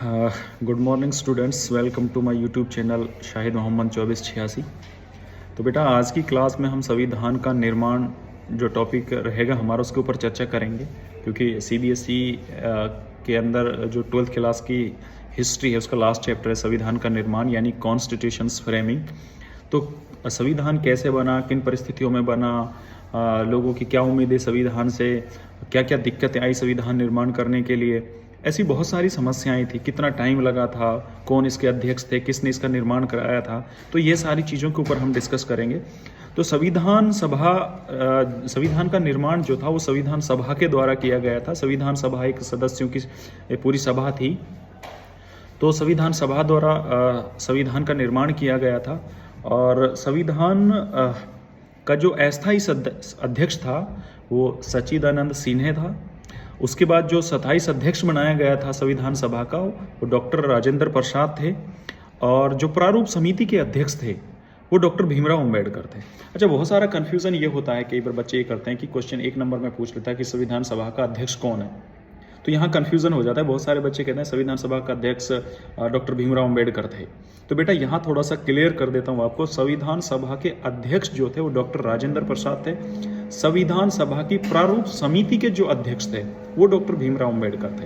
Good morning students, welcome to my YouTube channel Shahid Mohammad 2486। तो बेटा आज की क्लास में हम संविधान का निर्माण जो टॉपिक रहेगा हमारा उसके ऊपर चर्चा करेंगे, क्योंकि सीबीएसई के अंदर जो 12th क्लास की हिस्ट्री है उसका लास्ट चैप्टर है संविधान का निर्माण यानी कॉन्स्टिट्यूशंस फ्रेमिंग। तो संविधान कैसे बना, किन परिस्थितियों में बना, लोगों की क्या उम्मीद है संविधान से, क्या क्या दिक्कतें आई संविधान निर्माण करने के लिए, ऐसी बहुत सारी समस्याएं थी, कितना टाइम लगा था, कौन इसके अध्यक्ष थे, किसने इसका निर्माण कराया था। तो ये सारी चीज़ों के ऊपर हम डिस्कस करेंगे। तो संविधान का निर्माण जो था वो संविधान सभा के द्वारा किया गया था। संविधान सभा एक सदस्यों की पूरी सभा थी। तो संविधान सभा द्वारा संविधान का निर्माण किया गया था और संविधान का जो अस्थायी अध्यक्ष था वो सच्चिदानंद सिन्हा था। उसके बाद जो 27 अध्यक्ष बनाया गया था संविधान सभा का वो डॉक्टर राजेंद्र प्रसाद थे और जो प्रारूप समिति के अध्यक्ष थे वो डॉक्टर भीमराव अंबेडकर थे। अच्छा, बहुत सारा कन्फ्यूज़न ये होता है, कई बार बच्चे ये करते हैं कि क्वेश्चन 1 नंबर में पूछ लेता है कि संविधान सभा का अध्यक्ष कौन है, तो यहाँ कन्फ्यूज़न हो जाता है। बहुत सारे बच्चे कहते हैं संविधान सभा का अध्यक्ष डॉक्टर भीमराव अंबेडकर थे। तो बेटा यहाँ थोड़ा सा क्लियर कर देता हूँ आपको, संविधान सभा के अध्यक्ष जो थे वो डॉक्टर राजेंद्र प्रसाद थे। संविधान सभा की प्रारूप समिति के जो अध्यक्ष थे वो डॉक्टर भीमराव अंबेडकर थे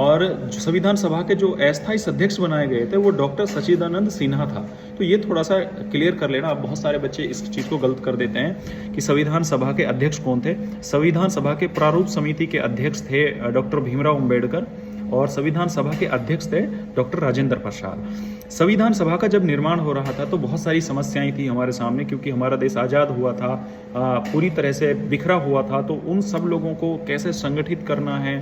और संविधान सभा के जो अस्थायी अध्यक्ष बनाए गए थे वो डॉक्टर सच्चिदानंद सिन्हा था। तो ये थोड़ा सा क्लियर कर लेना। अब बहुत सारे बच्चे इस चीज़ को गलत कर देते हैं कि संविधान सभा के अध्यक्ष कौन थे। संविधान सभा के प्रारूप समिति के अध्यक्ष थे डॉक्टर भीमराव अंबेडकर और संविधान सभा के अध्यक्ष थे डॉक्टर राजेंद्र प्रसाद। संविधान सभा का जब निर्माण हो रहा था तो बहुत सारी समस्याएं थी हमारे सामने, क्योंकि हमारा देश आज़ाद हुआ था, पूरी तरह से बिखरा हुआ था। तो उन सब लोगों को कैसे संगठित करना है,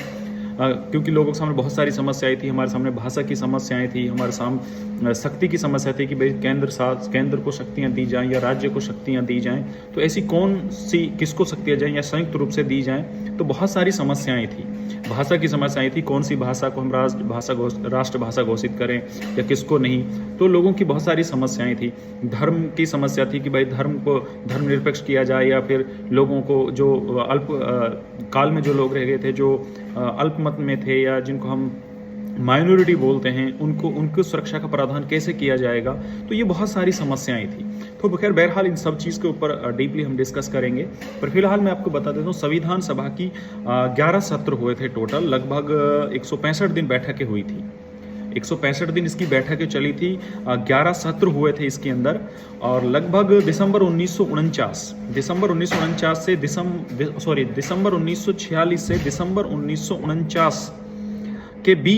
क्योंकि लोगों के सामने बहुत सारी समस्याएं थी। हमारे सामने भाषा की समस्याएं थी, हमारे सामने शक्ति की समस्या थी कि भाई केंद्र को शक्तियां दी जाएं या राज्य को शक्तियां दी जाएं, तो ऐसी कौन सी किसको शक्तियां जाएं या संयुक्त रूप से दी जाएं। तो बहुत सारी समस्याएं थी। भाषा की समस्याएं थी, कौन सी भाषा को हम राष्ट्रभाषा घोषित करें या किसको नहीं। तो लोगों की बहुत सारी समस्याएं थी। धर्म की समस्या थी कि भाई धर्म को धर्मनिरपेक्ष किया जाए या फिर लोगों को जो अल्प काल में जो लोग रह गए थे, जो अल्पमत में थे या जिनको हम माइनॉरिटी बोलते हैं, उनको सुरक्षा का प्रावधान कैसे किया जाएगा। तो ये बहुत सारी समस्याएं थी। तो खैर बहरहाल इन सब चीज़ के ऊपर डीपली हम डिस्कस करेंगे। पर फिलहाल मैं आपको बता देता हूँ संविधान सभा की 11 सत्र हुए थे टोटल। लगभग 165 दिन बैठकें हुई थी। 165 दिन इसकी बैठकें चली थी। 11 सत्र हुए थे इसके अंदर और लगभग दिसंबर 1949 से दिसंबर 1946 से दिसंबर 1949 के बीच